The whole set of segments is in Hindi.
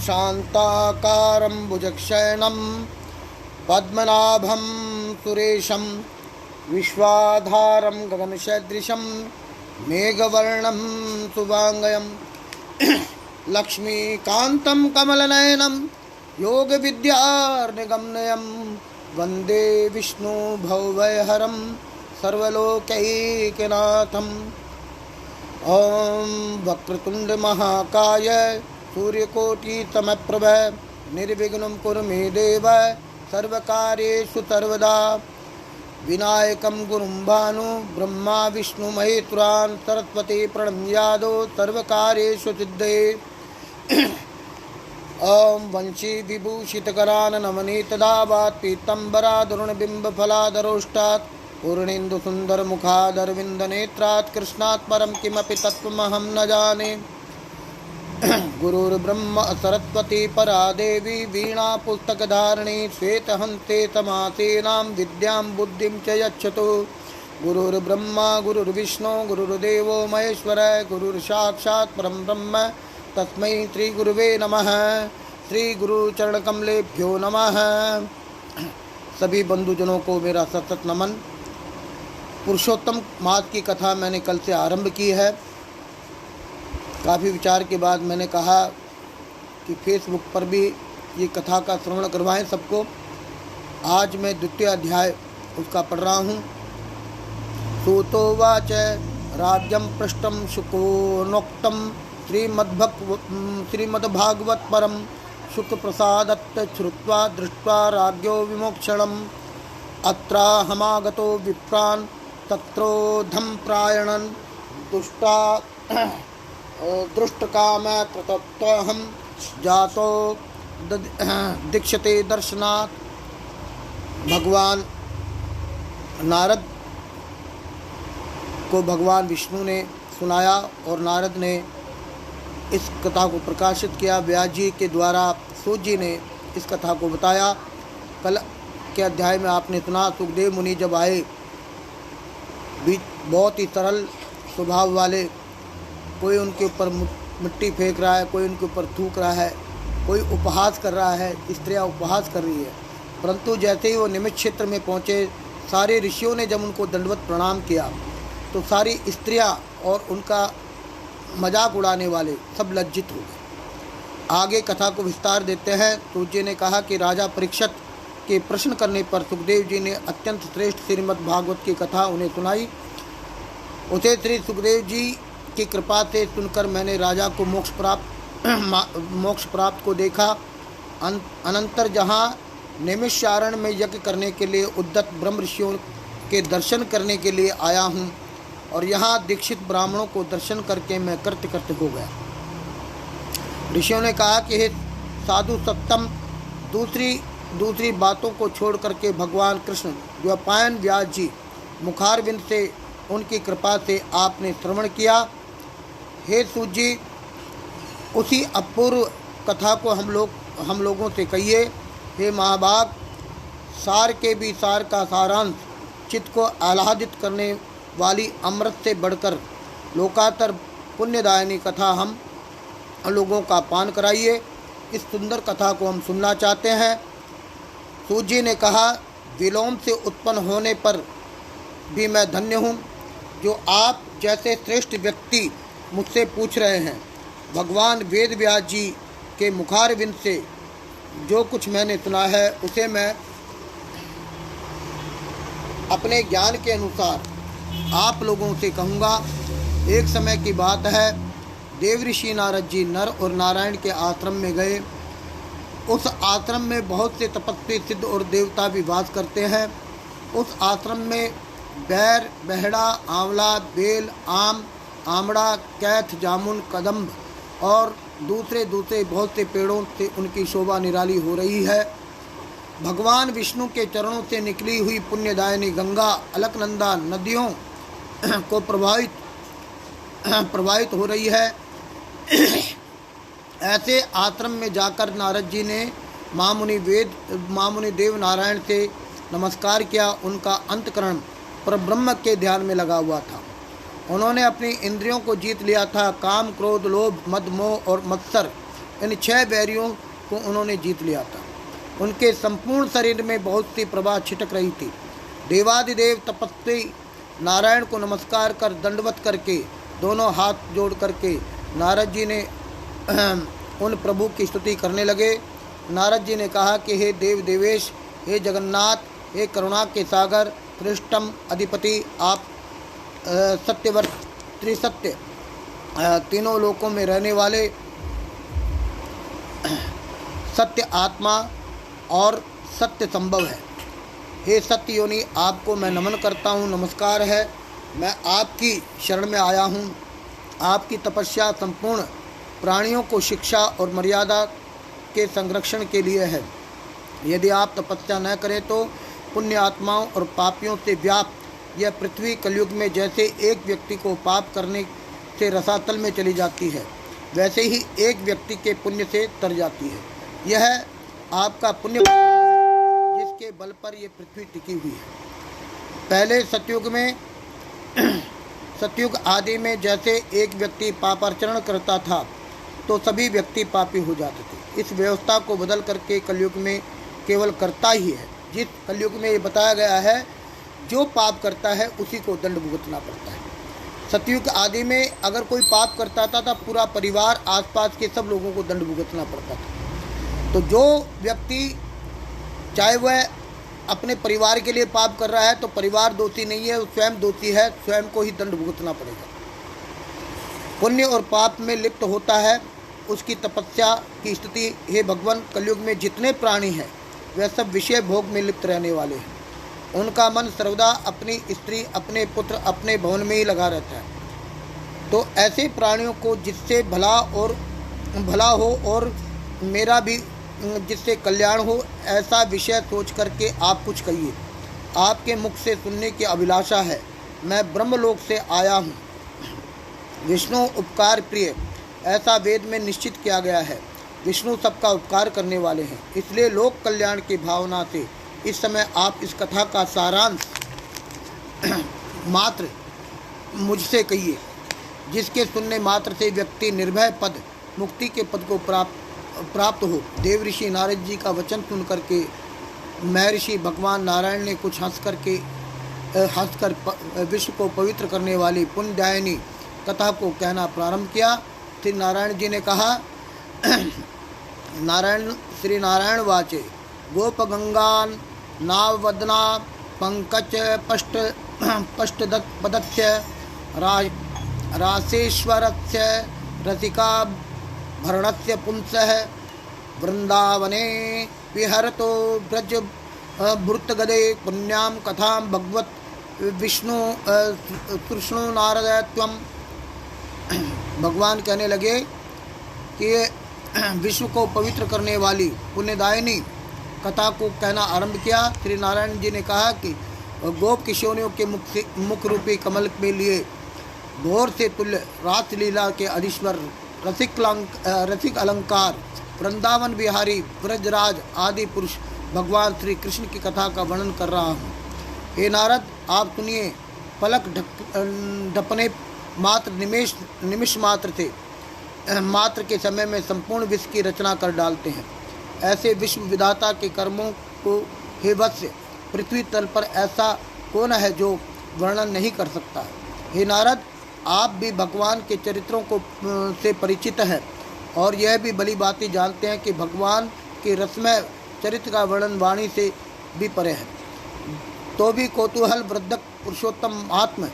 शान्ताकारं भुजगशयनं पद्मनाभं सुरेशं विश्वाधारं गगनसदृशं मेघवर्णं शुभांगं लक्ष्मीकान्तं कमलनयनं योगविद्यार्निगम्यं वन्दे विष्णु भवभयहरं सर्वलोकैकनाथम्। ॐ वक्रतुंड महाकाय सूर्यकोटिसमप्रभ निर्विघ्नं कुरु मे देव सर्वकार्येषु सर्वदा। विनायकं गुरुं भानु ब्रह्मा विष्णु महेश्वरान् सरस्वती प्रणम्यादो सर्वकार्येषु सिद्धये। ॐ वंशी विभूषितकरान् नवनीतदावात् पीताम्बरादरुणबिम्बफलादरोष्टात् पूर्णेन्दुसुन्दरमुखादरविन्दनेत्रात् कृष्णात् परं किमपि तत्त्वमहं न जाने। गुरुर्ब्रह्मा सरस्वती परा देवी वीणा पुस्तकधारिणी श्वेतहस्ते समासेनां विद्यां बुद्धिं च यच्छतु। गुरुर्ब्रह्मा गुरुर्विष्णु गुरुर्देवो महेश्वर गुरुर्साक्षात् परं ब्रह्म तस्मै श्रीगुरुवे नमः। श्री गुरु चरणकमलेभ्यो नमः। सभी बंधुजनों को मेरा सतत नमन। पुरुषोत्तम मास की कथा मैंने कल से आरंभ की है। काफ़ी विचार के बाद मैंने कहा कि फेसबुक पर भी ये कथा का श्रवण करवाएं सबको। आज मैं द्वितीय अध्याय उसका पढ़ रहा हूँ। सूतोवाच राज्यं पृष्ठं शुकोनोक्तं श्रीमद्भागवत परम शुकप्रसादत्त श्रुत्वा दृष्ट्वा राज्ञो विमोक्षणम् अत्राहमागतो विप्रान् तत्रोधं प्रायणन् दृष्टकाम कृतत्वहं जातो दीक्षते दर्शनात्। भगवान नारद को भगवान विष्णु ने सुनाया और नारद ने इस कथा को प्रकाशित किया। व्यास जी के द्वारा सूत जी ने इस कथा को बताया। कल के अध्याय में आपने सुना सुखदेव मुनि जब आए, बहुत ही सरल स्वभाव वाले, कोई उनके ऊपर मिट्टी फेंक रहा है, कोई उनके ऊपर थूक रहा है, कोई उपहास कर रहा है, स्त्रियां उपहास कर रही है। परंतु जैसे ही वो निमिष क्षेत्र में पहुँचे, सारे ऋषियों ने जब उनको दंडवत प्रणाम किया तो सारी स्त्रियां और उनका मजाक उड़ाने वाले सब लज्जित हो गए। आगे कथा को विस्तार देते हैं। सूत जी ने कहा कि राजा परीक्षित के प्रश्न करने पर सुखदेव जी ने अत्यंत श्रेष्ठ श्रीमद् भागवत की कथा उन्हें सुनाई। उसे श्री सुखदेव जी की कृपा से सुनकर मैंने राजा को मोक्ष प्राप्त को देखा। अनंतर जहाँ नैमिषारण्य में यज्ञ करने के लिए उद्यत ब्रह्म ऋषियों के दर्शन करने के लिए आया हूँ और यहाँ दीक्षित ब्राह्मणों को दर्शन करके मैं कृतकृत्य हो गया। ऋषियों ने कहा कि हे साधु सत्तम, दूसरी बातों को छोड़ करके भगवान कृष्ण द्वैपायन व्यास जी मुखारविंद से उनकी कृपा से आपने श्रवण किया। हे सूत जी, उसी अपूर्व कथा को हम लोगों से कहिए। हे महाभाग, सार के भी सार का सारांश, चित्त को आह्लादित करने वाली अमृत से बढ़कर लोकातर पुण्यदायिनी कथा हम लोगों का पान कराइए। इस सुंदर कथा को हम सुनना चाहते हैं। सूत जी ने कहा, विलोम से उत्पन्न होने पर भी मैं धन्य हूँ जो आप जैसे श्रेष्ठ व्यक्ति मुझसे पूछ रहे हैं। भगवान वेद व्यास जी के मुखारविंद से जो कुछ मैंने सुना है उसे मैं अपने ज्ञान के अनुसार आप लोगों से कहूँगा। एक समय की बात है, देवऋषि नारद जी नर और नारायण के आश्रम में गए। उस आश्रम में बहुत से तपस्वी सिद्ध और देवता भी वास करते हैं। उस आश्रम में बैर, बहड़ा, आंवला, बेल, आम, आमड़ा, कैथ, जामुन, कदम्ब और दूसरे बहुत से पेड़ों से उनकी शोभा निराली हो रही है। भगवान विष्णु के चरणों से निकली हुई पुण्यदायिनी गंगा, अलकनंदा नदियों को प्रवाहित हो रही है। ऐसे आश्रम में जाकर नारद जी ने महामुनि देव नारायण से नमस्कार किया। उनका अंतकरण परब्रह्म के ध्यान में लगा हुआ था। उन्होंने अपनी इंद्रियों को जीत लिया था। काम, क्रोध, लोभ, मद, मोह और मत्सर इन 6 बैरियों को उन्होंने जीत लिया था। उनके संपूर्ण शरीर में बहुत सी प्रभा छिटक रही थी। देवादिदेव तपस्वी नारायण को नमस्कार कर दंडवत करके दोनों हाथ जोड़ करके नारद जी ने उन प्रभु की स्तुति करने लगे। नारद जी ने कहा कि हे देव देवेश, हे जगन्नाथ, हे करुणा के सागर, पृष्ठम अधिपति, आप सत्यवर्त, त्रिसत्य, तीनों लोकों में रहने वाले सत्य आत्मा और सत्य संभव है। हे सत्य योनि, आपको मैं नमन करता हूँ, नमस्कार है। मैं आपकी शरण में आया हूँ। आपकी तपस्या संपूर्ण प्राणियों को शिक्षा और मर्यादा के संरक्षण के लिए है। यदि आप तपस्या न करें तो पुण्य आत्माओं और पापियों से व्याप्त यह पृथ्वी कलयुग में जैसे एक व्यक्ति को पाप करने से रसातल में चली जाती है, वैसे ही एक व्यक्ति के पुण्य से तर जाती है। यह आपका पुण्य है जिसके बल पर यह पृथ्वी टिकी हुई है। पहले सतयुग आदि में जैसे एक व्यक्ति पापाचरण करता था तो सभी व्यक्ति पापी हो जाते थे। इस व्यवस्था को बदल करके कलयुग में केवल करता ही है। जिस कलयुग में ये बताया गया है, जो पाप करता है उसी को दंड भुगतना पड़ता है। सतयुग आदि में अगर कोई पाप करता था तब पूरा परिवार, आसपास के सब लोगों को दंड भुगतना पड़ता था। तो जो व्यक्ति चाहे वह अपने परिवार के लिए पाप कर रहा है तो परिवार दोषी नहीं है, वो स्वयं दोषी है, स्वयं को ही दंड भुगतना पड़ेगा। पुण्य और पाप में लिप्त होता है उसकी तपस्या की स्थिति। हे भगवान, कलयुग में जितने प्राणी हैं वह सब विषय भोग में लिप्त रहने वाले हैं। उनका मन सर्वदा अपनी स्त्री, अपने पुत्र, अपने भवन में ही लगा रहता है। तो ऐसे प्राणियों को जिससे भला हो और मेरा भी जिससे कल्याण हो, ऐसा विषय सोच करके आप कुछ कहिए। आपके मुख से सुनने की अभिलाषा है। मैं ब्रह्मलोक से आया हूँ। विष्णु उपकार प्रिय, ऐसा वेद में निश्चित किया गया है। विष्णु सबका उपकार करने वाले हैं, इसलिए लोक कल्याण की भावना से इस समय आप इस कथा का सारांश मात्र मुझसे कहिए, जिसके सुनने मात्र से व्यक्ति निर्भय पद, मुक्ति के पद को प्राप्त हो। देव ऋषि नारद जी का वचन सुन करके महर्षि भगवान नारायण ने कुछ हंसकर विश्व को पवित्र करने वाली पुण्यदायिनी कथा को कहना प्रारंभ किया। श्री नारायण जी ने कहा, श्री नारायण वाचे, गोप गंगान नावदना पंकज पष्ट पदस्य रासेश्वरस्य रसिका भरणस्य पुंसः वृंदावने विहरतो ब्रज भृतगदे पुण्यां कथां भगवत विष्णु कृष्णो नारद त्वं। भगवान कहने लगे कि विश्व को पवित्र करने वाली पुण्यदायिनी कथा को कहना आरंभ किया। श्री नारायण जी ने कहा कि गोप किशोरियों के मुख रूपी कमल में लिए घोर से तुल्य रासलीला के अधीश्वर रसिक अलंकार वृंदावन बिहारी ब्रजराज आदि पुरुष भगवान श्री कृष्ण की कथा का वर्णन कर रहा हूँ। हे नारद, आप सुनिए। पलक ढपने मात्र निमिष मात्र के समय में संपूर्ण विश्व की रचना कर डालते हैं। ऐसे विश्व विधाता के कर्मों को हे वत्स, पृथ्वी तल पर ऐसा कौन है जो वर्णन नहीं कर सकता। हे नारद, आप भी भगवान के चरित्रों को से परिचित हैं और यह भी भली भांति जानते हैं कि भगवान के रसमय चरित्र का वर्णन वाणी से भी परे है। तो भी कौतूहल वृद्धक पुरुषोत्तम महात्मा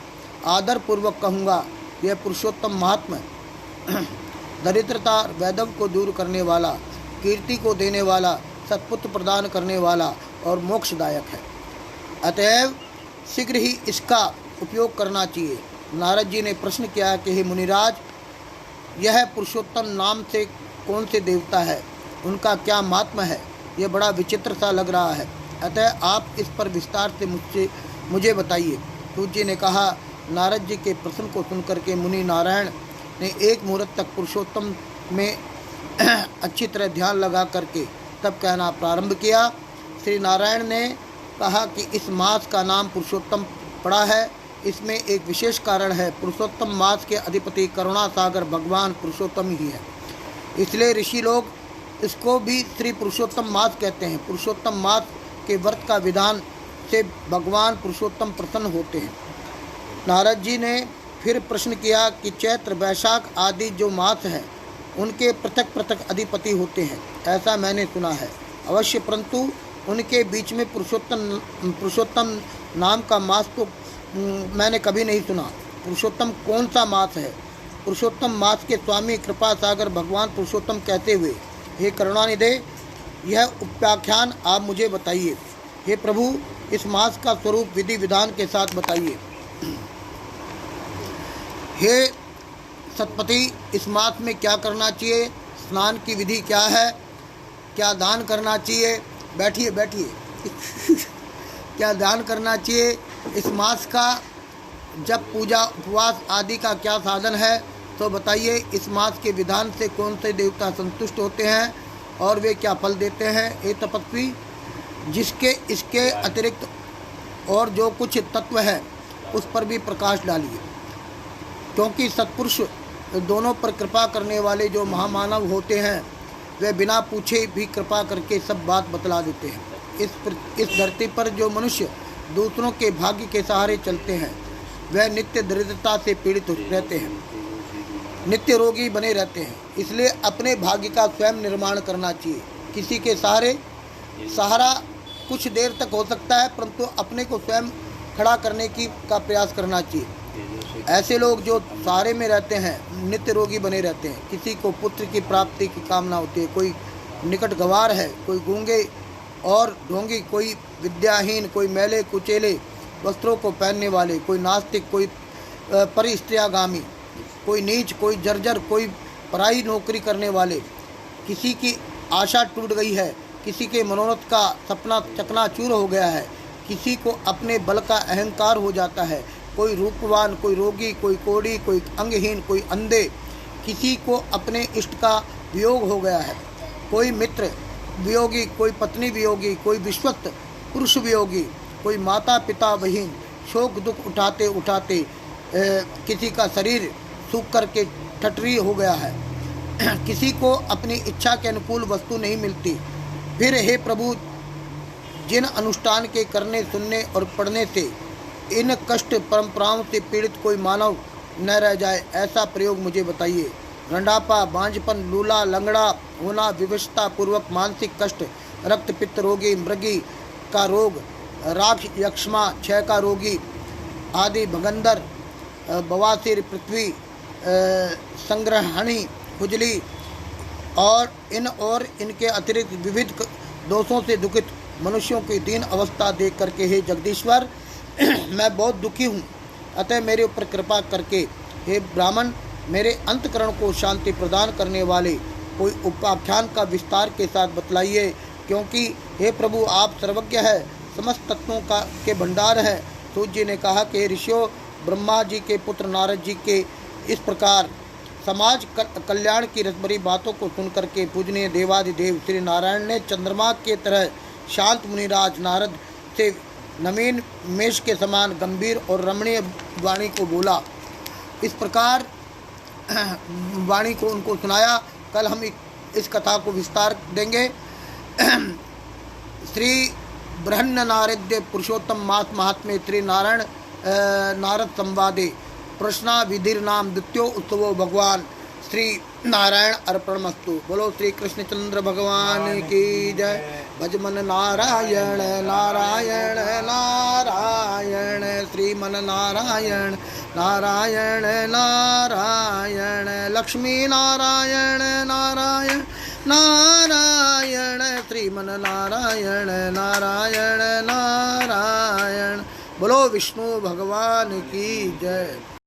आदर पूर्वक कहूँगा, यह पुरुषोत्तम महात्मा दरिद्रता वैधव को दूर करने वाला, कीर्ति को देने वाला, सत्पुत्र प्रदान करने वाला और मोक्षदायक है। अतएव शीघ्र ही इसका उपयोग करना चाहिए। नारद जी ने प्रश्न किया कि हे मुनिराज, यह पुरुषोत्तम नाम से कौन से देवता है, उनका क्या महात्मा है? यह बड़ा विचित्र सा लग रहा है, अतः आप इस पर विस्तार से मुझे बताइए। सूत जी ने कहा। नारद जी के प्रश्न को सुनकर के मुनि नारायण ने एक मुहूर्त तक पुरुषोत्तम में अच्छी तरह ध्यान लगा करके तब कहना प्रारंभ किया। श्री नारायण ने कहा कि इस मास का नाम पुरुषोत्तम पड़ा है। इसमें एक विशेष कारण है। पुरुषोत्तम मास के अधिपति करुणा सागर भगवान पुरुषोत्तम ही है। इसलिए ऋषि लोग इसको भी श्री पुरुषोत्तम मास कहते हैं। पुरुषोत्तम मास के व्रत का विधान से भगवान पुरुषोत्तम प्रसन्न होते हैं। नारद जी ने फिर प्रश्न किया कि चैत्र वैशाख आदि जो मास हैं उनके पृथक पृथक अधिपति होते हैं, ऐसा मैंने सुना है अवश्य, परंतु उनके बीच में पुरुषोत्तम नाम का मास तो मैंने कभी नहीं सुना। पुरुषोत्तम कौन सा मास है? पुरुषोत्तम मास के स्वामी कृपा सागर भगवान पुरुषोत्तम कहते हुए, हे करुणानिधे, यह उपाख्यान आप मुझे बताइए। हे प्रभु, इस मास का स्वरूप विधि विधान के साथ बताइए। हे सतपति, इस मास में क्या करना चाहिए? स्नान की विधि क्या है? क्या दान करना चाहिए? बैठिए क्या दान करना चाहिए? इस मास का जब पूजा उपवास आदि का क्या साधन है तो बताइए। इस मास के विधान से कौन से देवता संतुष्ट होते हैं और वे क्या फल देते हैं? हे तपस्वी, जिसके इसके अतिरिक्त और जो कुछ तत्व है उस पर भी प्रकाश डालिए, क्योंकि सत्पुरुष दोनों पर कृपा करने वाले जो महामानव होते हैं वे बिना पूछे भी कृपा करके सब बात बतला देते हैं। इस धरती पर जो मनुष्य दूसरों के भाग्य के सहारे चलते हैं वह नित्य दरिद्रता से पीड़ित रहते हैं, नित्य रोगी बने रहते हैं। इसलिए अपने भाग्य का स्वयं निर्माण करना चाहिए। किसी के सहारा कुछ देर तक हो सकता है, परंतु अपने को स्वयं खड़ा करने का प्रयास करना चाहिए। ऐसे लोग जो सहारे में रहते हैं नित्य रोगी बने रहते हैं। किसी को पुत्र की प्राप्ति की कामना होती है, कोई निकट गवार है, कोई गूंगे और ढोंगी, कोई विद्याहीन, कोई मैले कुचेले वस्त्रों को पहनने वाले, कोई नास्तिक, कोई परिस्त्रियागामी, कोई नीच, कोई जर्जर, कोई पराई नौकरी करने वाले। किसी की आशा टूट गई है, किसी के मनोरथ का सपना चकनाचूर हो गया है, किसी को अपने बल का अहंकार हो जाता है, कोई रूपवान, कोई रोगी, कोई कोढ़ी, कोई अंगहीन, कोई अंधे, किसी को अपने इष्ट का वियोग हो गया है, कोई मित्र वियोगी, कोई पत्नी वियोगी, कोई विश्वस्त पुरुष वियोगी, कोई माता पिता बहन, शोक दुख उठाते उठाते किसी का शरीर सूख करके ठटरी हो गया है, किसी को अपनी इच्छा के अनुकूल वस्तु नहीं मिलती। फिर हे प्रभु, जिन अनुष्ठान के करने, सुनने और पढ़ने से इन कष्ट परंपराओं से पीड़ित कोई मानव न रह जाए, ऐसा प्रयोग मुझे बताइए। रंडापा, बांझपन, लूला, लंगड़ा होना, विवशता पूर्वक मानसिक कष्ट, रक्त पित्त रोगी, मृगी का रोग, राक्ष यक्ष्मा, क्षय का रोगी आदि, भगंदर, बवासीर, पृथ्वी संग्रहणी, खुजली और इनके अतिरिक्त विविध दोषों से दुखित मनुष्यों की दीन अवस्था देख करके, हे जगदीश्वर, मैं बहुत दुखी हूँ, अतः मेरे ऊपर कृपा करके हे ब्राह्मण मेरे अंतकरण को शांति प्रदान करने वाले कोई उपाख्यान का विस्तार के साथ बतलाइए, क्योंकि हे प्रभु आप सर्वज्ञ है, समस्त तत्वों के भंडार है। सूत जी ने कहा कि ऋषियों, ब्रह्मा जी के पुत्र नारद जी के इस प्रकार समाज कल्याण की रसभरी बातों को सुनकर के पूजनीय देवादिदेव श्री नारायण ने चंद्रमा के तरह शांत मुनिराज नारद से नवीन मेष के समान गंभीर और रमणीय वाणी को बोला। इस प्रकार वाणी को उनको सुनाया। कल हम इस कथा को विस्तार देंगे। श्री बृहन्न नारद पुरुषोत्तम मास महात्म्य श्री नारायण नारद संवादे प्रश्ना विधिर नाम द्वितीयो उत्सवो भगवान श्री नारायण अर्पणमस्तु। बोलो श्री कृष्णचंद्र भगवान की जय। भजमन नारायण नारायण नारायण, श्रीमन नारायण नारायण नारायण, लक्ष्मी नारायण नारायण नारायण, श्रीमन नारायण नारायण नारायण। बोलो विष्णु भगवान की जय।